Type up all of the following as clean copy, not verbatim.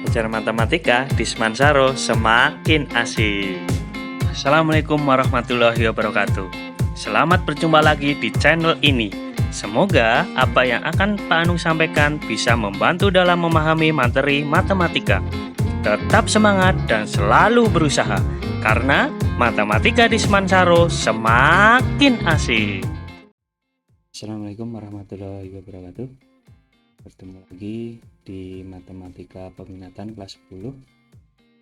belajar matematika di Semansaro semakin asik. Assalamualaikum warahmatullahi wabarakatuh. Selamat berjumpa lagi di channel ini. Semoga apa yang akan Pak Anung sampaikan bisa membantu dalam memahami materi matematika. Tetap semangat dan selalu berusaha, karena matematika di Semansaro semakin asik. Assalamualaikum warahmatullahi wabarakatuh. Bertemu lagi di matematika peminatan kelas 10,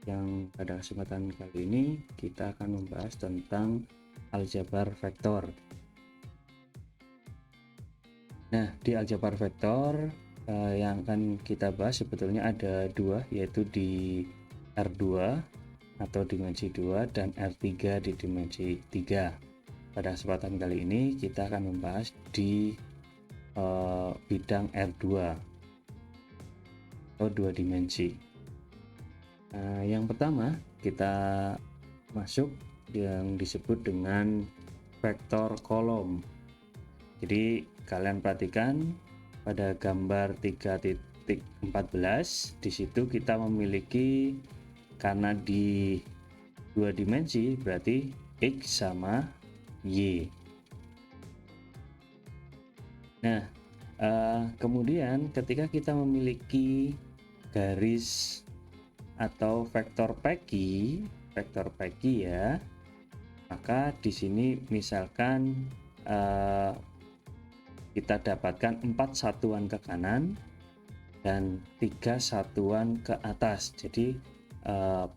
yang pada kesempatan kali ini kita akan membahas tentang aljabar vektor. Nah, di aljabar vektor yang akan kita bahas sebetulnya ada dua, yaitu di R2 atau dimensi 2 dan R3 di dimensi 3. Pada kesempatan kali ini kita akan membahas di bidang R2 atau dua dimensi. Yang pertama kita masuk yang disebut dengan vektor kolom. Jadi kalian perhatikan pada gambar 3.14, di situ kita memiliki, karena di dua dimensi berarti X sama Y. Nah, kemudian ketika kita memiliki garis atau vektor Pecky ya, maka di sini misalkan kita dapatkan 4 satuan ke kanan dan 3 satuan ke atas. Jadi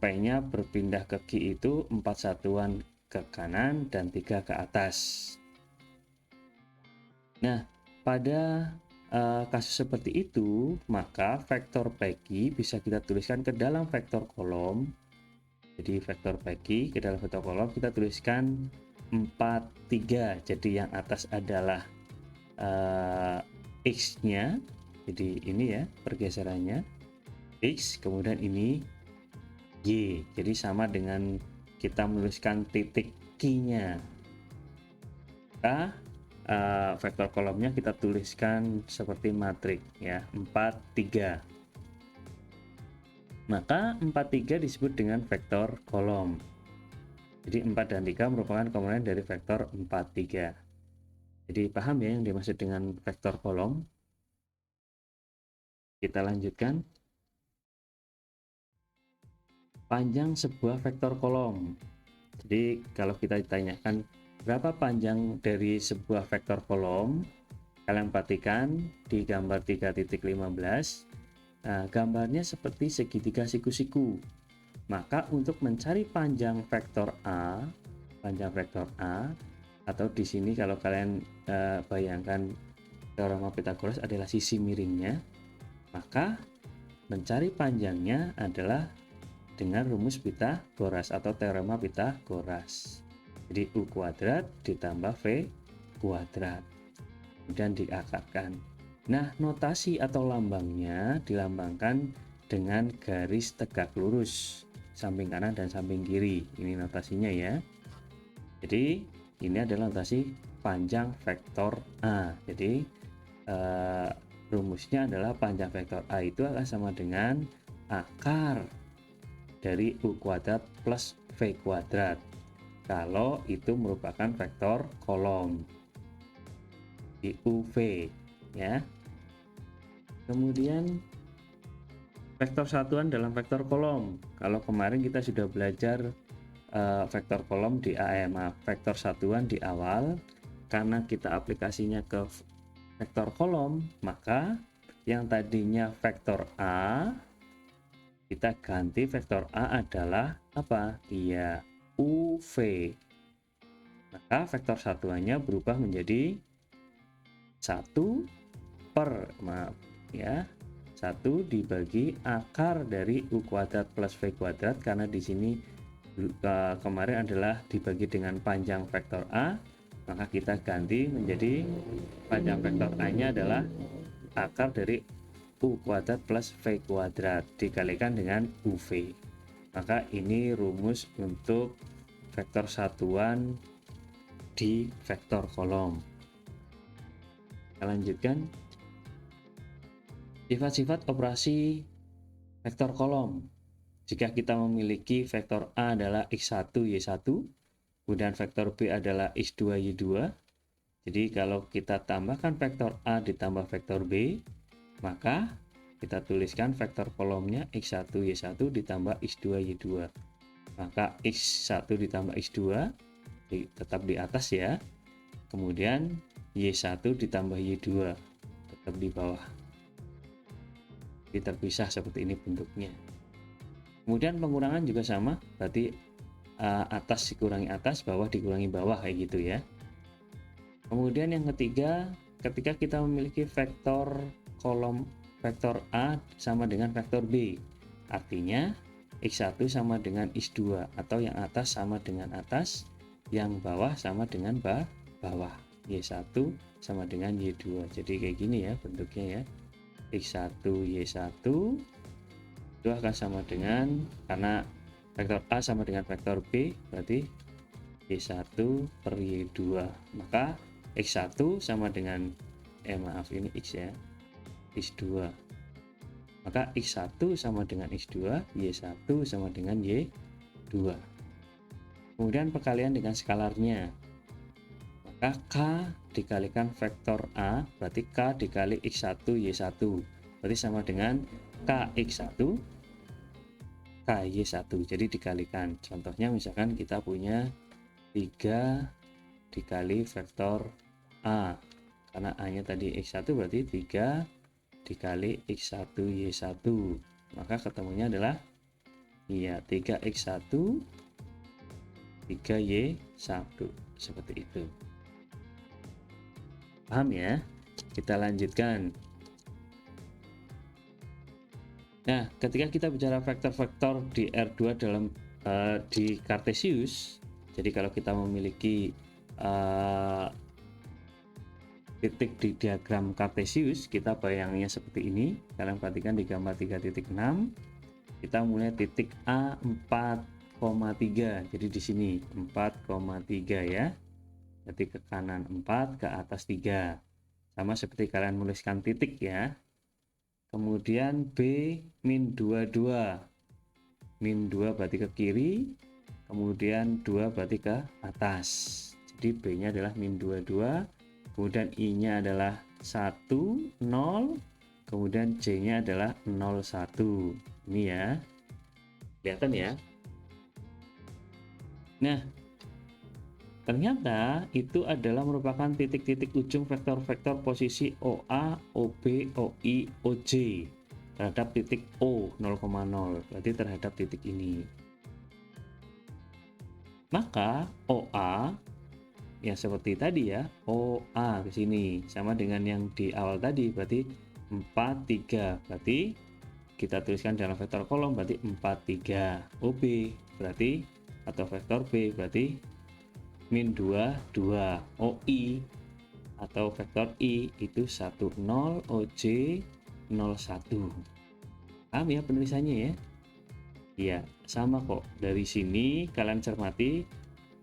P-nya berpindah ke Q itu 4 satuan ke kanan dan 3 ke atas. Nah, pada kasus seperti itu, maka vektor Pecky bisa kita tuliskan ke dalam vektor kolom. Jadi vektor Pecky ke dalam vektor kolom kita tuliskan 4, 3. Jadi yang atas adalah X-nya. Jadi ini ya pergeserannya, X, kemudian ini Y. Jadi sama dengan kita menuliskan titik Q-nya. Maka vektor kolomnya kita tuliskan seperti matrik ya, 4, 3. Maka 4, 3 disebut dengan vektor kolom. Jadi 4 dan 3 merupakan komponen dari vektor 4, 3. Jadi paham ya yang dimaksud dengan vektor kolom? Kita lanjutkan. Panjang sebuah vektor kolom. Jadi kalau kita ditanyakan berapa panjang dari sebuah vektor kolom, kalian perhatikan di gambar 3.15, gambarnya seperti segitiga siku-siku. Maka untuk mencari panjang vektor A atau di sini kalau kalian bayangkan teorema Pythagoras adalah sisi miringnya, maka mencari panjangnya adalah dengan rumus Pythagoras atau teorema Pythagoras. Jadi U kuadrat ditambah V kuadrat, kemudian diakarkan. Nah, notasi atau lambangnya dilambangkan dengan garis tegak lurus samping kanan dan samping kiri. Ini notasinya ya. Jadi ini adalah notasi panjang vektor A. Jadi rumusnya adalah panjang vektor A itu akan sama dengan akar dari U kuadrat plus V kuadrat kalau itu merupakan vektor kolom di UV ya. Kemudian vektor satuan dalam vektor kolom, kalau kemarin kita sudah belajar vektor kolom di vektor satuan di awal, karena kita aplikasinya ke vektor kolom, maka yang tadinya vektor A kita ganti vektor A adalah apa? Iya, UV. Maka vektor satuannya berubah menjadi 1 dibagi akar dari U kuadrat plus V kuadrat, karena di sini kemarin adalah dibagi dengan panjang vektor A, maka kita ganti menjadi panjang vektor A-nya adalah akar dari U kuadrat plus V kuadrat dikalikan dengan UV. Maka ini rumus untuk vektor satuan di vektor kolom. Kita lanjutkan. Sifat-sifat operasi Vektor kolom. Jika kita memiliki vektor A adalah X1, Y1, kemudian vektor B adalah X2, Y2. Jadi kalau kita tambahkan vektor A ditambah vektor B, maka kita tuliskan vektor kolomnya X1, Y1 ditambah X2, Y2. Maka X1 ditambah X2 tetap di atas ya. Kemudian Y1 ditambah Y2 tetap di bawah. Jadi terpisah seperti ini bentuknya. Kemudian pengurangan juga sama, berarti atas dikurangi atas, bawah dikurangi bawah kayak gitu ya. Kemudian yang ketiga, ketika kita memiliki vektor kolom vektor A sama dengan vektor B, artinya X1 sama dengan X2 atau yang atas sama dengan atas, yang bawah sama dengan bawah. Y1 sama dengan Y2. Jadi kayak gini ya bentuknya ya. X1 Y1 itu akan sama dengan, karena vektor A sama dengan vektor B, berarti Y1 per Y2. Maka X1 sama dengan ini X ya, X2. Maka X1 sama dengan X2, Y1 sama dengan Y2. Kemudian perkalian dengan skalarnya. Maka K dikalikan vektor A, berarti K dikali X1 Y1. Berarti sama dengan KX1 KY1. Jadi dikalikan. Contohnya misalkan kita punya 3 dikali vektor A. Karena A-nya tadi X1 berarti 3 dikali X1 Y1. Maka ketemunya adalah 3X1 3Y1 seperti itu. Paham ya? Kita lanjutkan. Nah, ketika kita bicara vektor-vektor di R2 dalam di Cartesius, jadi kalau kita memiliki titik di diagram Cartesius, kita bayangnya seperti ini. Kalian perhatikan di gambar 3.6, kita mulai titik A 4,3. Jadi di sini 4,3 ya. Berarti ke kanan 4, ke atas 3. Sama seperti kalian menuliskan titik ya. Kemudian B min 22. Min 2 berarti ke kiri, kemudian 2 berarti ke atas. Jadi B nya adalah min 22, kemudian I nya adalah 1, 0, kemudian J nya adalah 0, 1. Ini ya, kelihatan ya. Nah, ternyata itu adalah merupakan titik-titik ujung vektor-vektor posisi OA, OB, OI, OJ terhadap titik O 0,0, berarti terhadap titik ini. Maka OA ya seperti tadi ya, OA ke sini sama dengan yang di awal tadi, berarti 4, 3. Berarti kita tuliskan dalam vektor kolom berarti 4, 3. OB berarti atau vektor B berarti min 2, 2. OI atau vektor I itu 1, 0. OJ 0, 1. Paham ya penulisannya ya? Iya, sama kok. Dari sini kalian cermati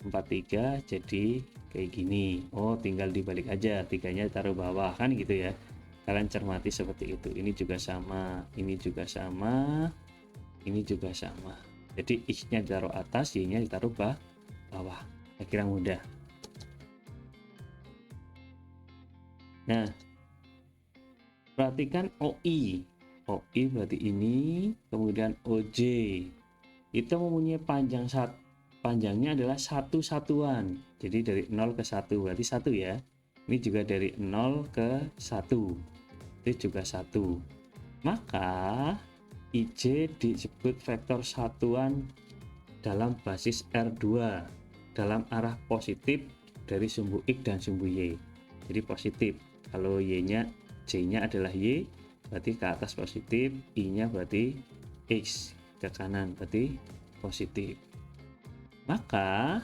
4, 3 jadi kayak gini. Oh, tinggal dibalik aja, 3-nya taruh bawah kan gitu ya. Kalian cermati seperti itu. Ini juga sama, ini juga sama, ini juga sama. Jadi X-nya ditaruh atas, Y-nya ditaruh bawah. Saya kira mudah. Nah, perhatikan OI. OI berarti ini, kemudian OJ. Itu mempunyai panjangnya adalah 1 satuan. Jadi dari 0 ke 1 berarti 1 ya. Ini juga dari 0 ke 1. Itu juga 1. Maka IJ disebut vektor satuan dalam basis R2 dalam arah positif dari sumbu X dan sumbu Y. Jadi positif. Kalau Y-nya, J-nya adalah Y, berarti ke atas positif, I-nya berarti X, ke kanan berarti positif. Maka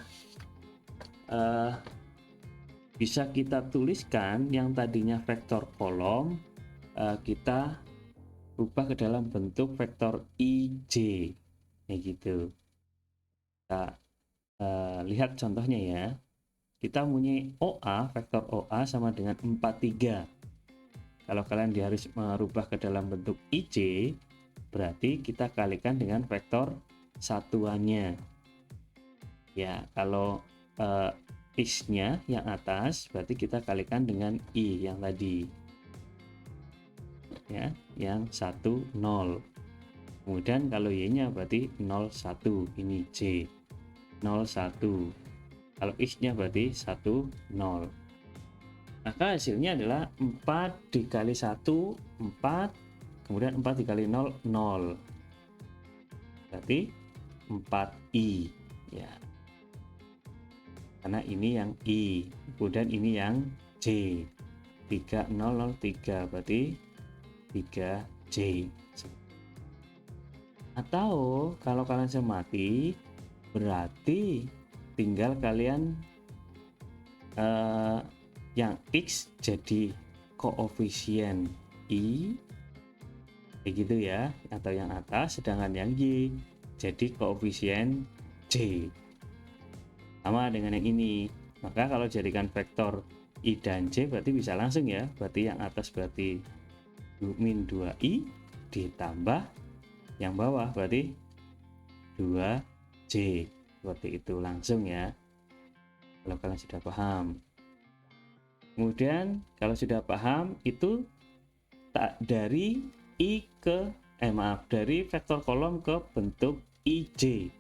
bisa kita tuliskan yang tadinya vektor kolom, kita ubah ke dalam bentuk vektor IJ kayak gitu. Kita lihat contohnya ya. Kita punya OA, vektor OA sama dengan 4, 3. Kalau kalian harus merubah ke dalam bentuk IJ, berarti kita kalikan dengan vektor satuannya. Ya, kalau X-nya yang atas berarti kita kalikan dengan I yang tadi. Ya, yang 1 0. Kemudian kalau Y-nya berarti 0 1, ini J. 0 1. Kalau X-nya berarti 1 0. Maka hasilnya adalah 4 dikali 1 4, kemudian 4 dikali 0 0. Berarti 4I ya. Karena ini yang I, kemudian ini yang J. 3003 berarti 3J. Atau kalau kalian cermati berarti tinggal kalian yang X jadi koefisien I kayak gitu ya, atau yang atas, sedangkan yang Y jadi koefisien J sama dengan yang ini. Maka kalau jadikan vektor I dan J berarti bisa langsung ya, berarti yang atas berarti min 2I ditambah yang bawah berarti 2J, seperti itu langsung ya, kalau kalian sudah paham. Kemudian kalau sudah paham itu tak dari I ke dari vektor kolom ke bentuk IJ.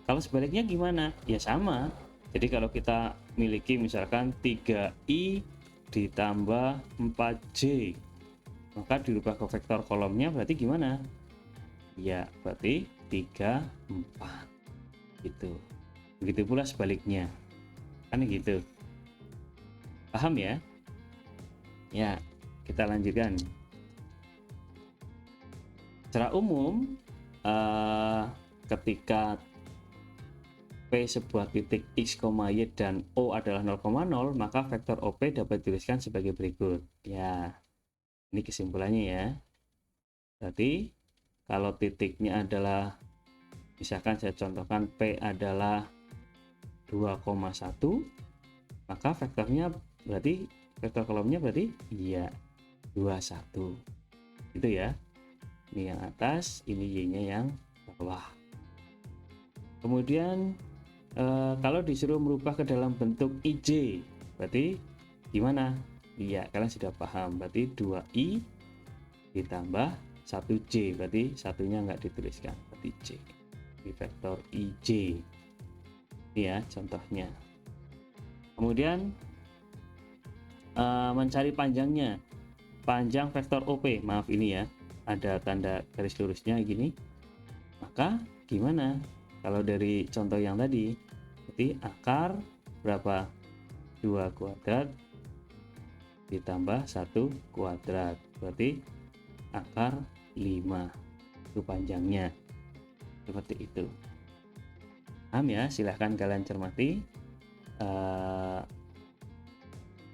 Kalau sebaliknya gimana? Ya sama. Jadi kalau kita miliki misalkan 3I ditambah 4J, maka dirubah ke vektor kolomnya berarti gimana? Ya berarti 3 4 gitu. Begitu pula sebaliknya, kan gitu. Paham ya? Ya, kita lanjutkan. Secara umum, ketika P sebuah titik X, Y dan O adalah 0,0, maka vektor OP dapat dituliskan sebagai berikut. Ya, ini kesimpulannya ya. Berarti kalau titiknya adalah, misalkan saya contohkan P adalah 2,1, maka vektornya berarti vektor kolomnya berarti ya 21 itu ya. Ini yang atas, ini Y-nya yang bawah. Kemudian kalau disuruh merubah ke dalam bentuk IJ berarti gimana? Iya, kalian sudah paham, berarti 2I ditambah 1J, berarti satunya nggak dituliskan, berarti J. Ini vektor IJ ini ya contohnya. Kemudian mencari panjangnya, panjang vektor OP, maaf ini ya ada tanda garis lurusnya gini. Maka gimana kalau dari contoh yang tadi? Berarti akar berapa? 2 kuadrat ditambah 1 kuadrat, berarti akar 5 itu panjangnya. Seperti itu. Paham ya? Silahkan kalian cermati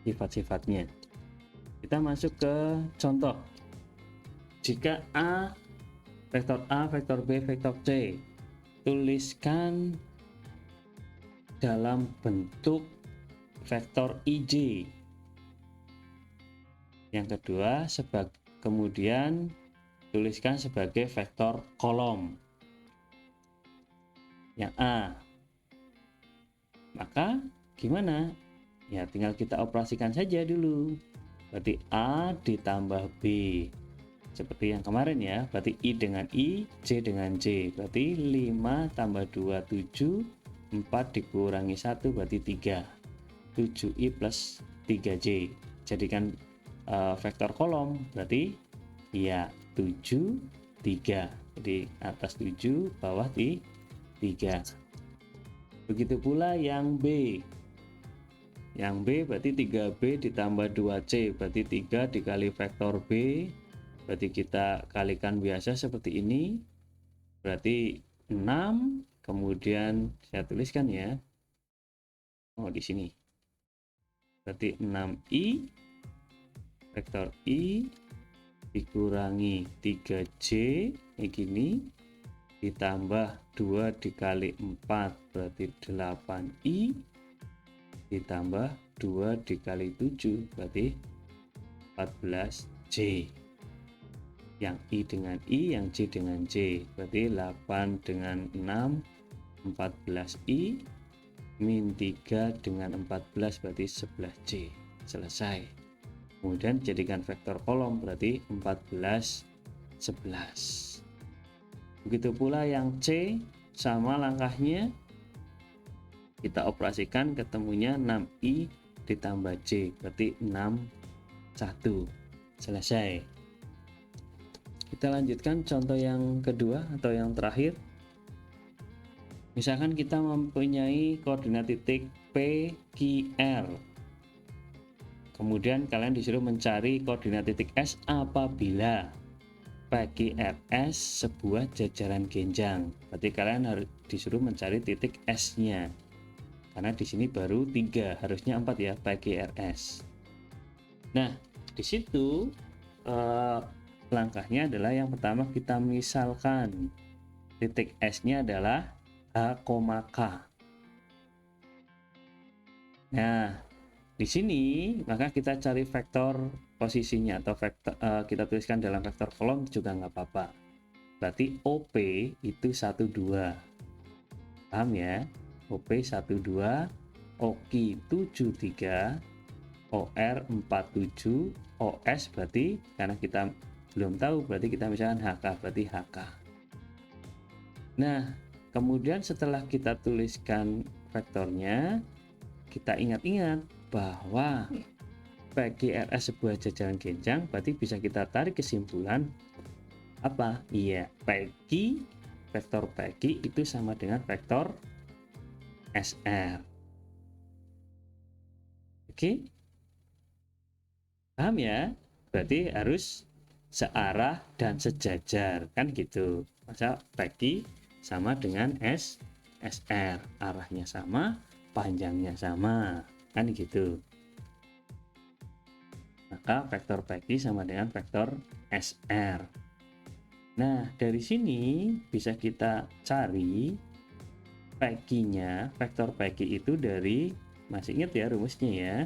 sifat-sifatnya. Kita masuk ke contoh. Jika vektor A, vektor B, vektor C, tuliskan dalam bentuk vektor IJ. Yang kedua, kemudian tuliskan sebagai vektor kolom. Yang A. Maka gimana? Ya tinggal kita operasikan saja dulu. Berarti A ditambah B. Seperti yang kemarin ya, berarti I dengan I, J dengan J. Berarti 5 tambah 2, 7, 4 dikurangi 1 berarti 3. 7I plus 3J. Jadikan vektor kolom, berarti ya 7, 3. Jadi atas 7, bawah 3. Begitu pula yang B. Yang B berarti 3B ditambah 2C, berarti 3 dikali vektor B, berarti kita kalikan biasa seperti ini, berarti 6, kemudian saya tuliskan ya, di sini, berarti 6I, vektor I, dikurangi 3J, kayak gini, ditambah 2 dikali 4, berarti 8I, ditambah 2 dikali 7 berarti 14J. yang I dengan I, yang J dengan J. Berarti 8 dengan 6, 14I, min 3 dengan 14 berarti 11J. Selesai. Kemudian jadikan vektor kolom berarti 14, 11. Begitu pula yang C, sama langkahnya, kita operasikan, ketemunya 6I ditambah J berarti 6, 1. Selesai. Kita lanjutkan contoh yang kedua atau yang terakhir. Misalkan kita mempunyai koordinat titik P, Q, R. Kemudian kalian disuruh mencari koordinat titik S apabila PQRS sebuah jajaran genjang. Berarti kalian harus disuruh mencari titik S-nya. Karena di sini baru 3, harusnya 4 ya, PQRS. Nah, di situ langkahnya adalah yang pertama kita misalkan titik S-nya adalah H, K. Nah, di sini maka kita cari vektor posisinya atau vektor kita tuliskan dalam vektor kolom juga nggak apa-apa. Berarti OP itu 1, 2. Paham ya? OP 1, 2, OK 7, 3, OR 4, 7, OS berarti karena kita belum tahu berarti kita misalkan HK berarti HK. Nah, kemudian setelah kita tuliskan vektornya, kita ingat-ingat bahwa PQRS sebuah jajaran genjang, berarti bisa kita tarik kesimpulan apa? Iya, PQ, vektor PQ itu sama dengan vektor SR. Oke? Paham ya? Berarti harus searah dan sejajar, kan gitu. Masa PQ sama dengan SR, arahnya sama, panjangnya sama, kan gitu. Maka vektor PQ sama dengan vektor SR. Nah, dari sini bisa kita cari PQ-nya, vektor PQ itu dari, masih ingat ya rumusnya ya.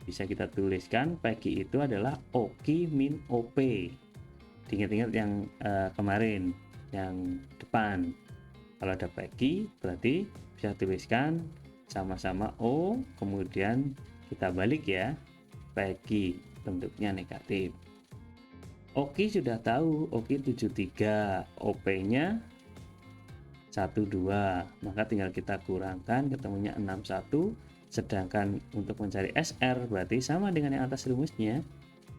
Bisa kita tuliskan PQ itu adalah OQ min OP. Ingat-ingat yang kemarin, yang depan. Kalau ada PQ berarti bisa tuliskan sama-sama O, kemudian kita balik ya, PQ bentuknya negatif. OK sudah tahu, OK 73, OP-nya 12, maka tinggal kita kurangkan, ketemunya 61. Sedangkan untuk mencari SR berarti sama dengan yang atas rumusnya,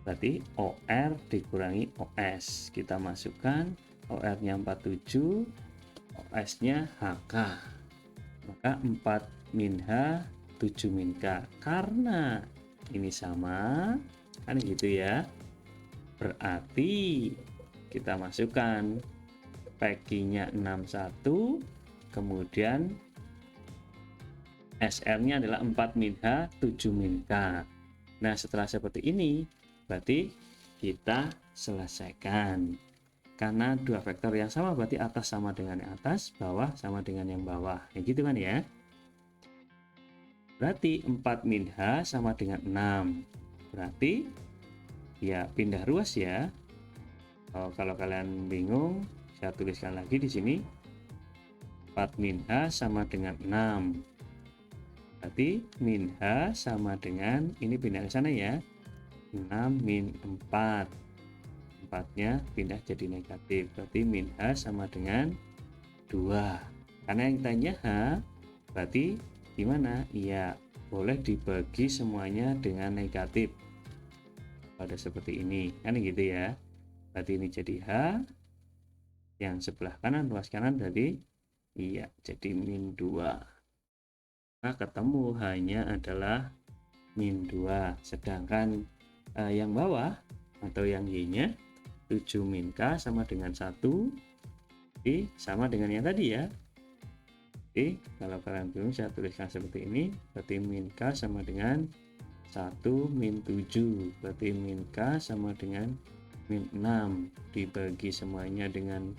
berarti OR dikurangi OS. Kita masukkan OR-nya 47, OS-nya HK, maka 4 min H, 7 min K. Karena ini sama, kan gitu ya, berarti kita masukkan PQ-nya 61, kemudian SR-nya adalah 4 min H, 7 min K. Nah, setelah seperti ini, berarti kita selesaikan. Karena dua vektor yang sama, berarti atas sama dengan yang atas, bawah sama dengan yang bawah. Ya gitu kan ya. Berarti 4 min H sama dengan 6. Berarti ya pindah ruas ya. Kalau kalian bingung, saya tuliskan lagi di sini. 4 min H sama dengan 6. Berarti min H sama dengan, ini pindah ke sana ya, 6 min 4. 4-nya pindah jadi negatif. Berarti min H sama dengan 2. Karena yang tanya H, berarti gimana? Iya, boleh dibagi semuanya dengan negatif. Pada seperti ini, kan gitu ya. Berarti ini jadi H, yang sebelah kanan, ruas kanan berarti iya, jadi min 2. Nah, ketemu hanya adalah min 2. Sedangkan yang bawah atau yang Y-nya 7 min K sama dengan 1. Oke, sama dengan yang tadi ya. Oke, kalau kalian belum, saya tuliskan seperti ini. Berarti min K sama dengan 1 min 7. Berarti min K sama dengan min 6. Dibagi semuanya dengan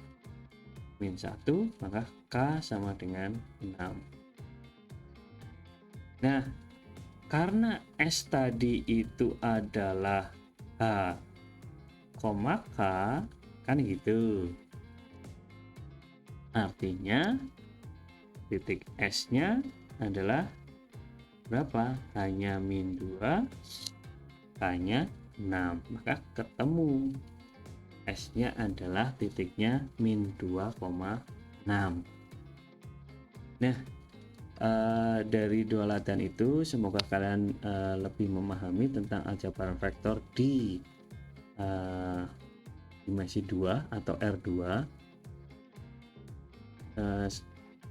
min 1, maka K sama dengan 6. Nah, karena S tadi itu adalah H, koma K, kan gitu. Artinya titik S-nya adalah berapa? Hanya min 2, K-nya 6. Maka ketemu S-nya adalah titiknya min 2,6. Nah, dari dua latihan itu semoga kalian lebih memahami tentang aljabar vektor di dimensi 2 atau R2.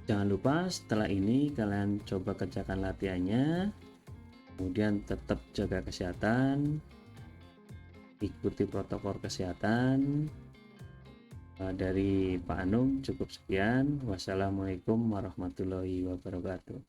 Jangan lupa setelah ini kalian coba kerjakan latihannya, kemudian tetap jaga kesehatan, ikuti protokol kesehatan. Dari Pak Anung cukup sekian. Wassalamualaikum warahmatullahi wabarakatuh.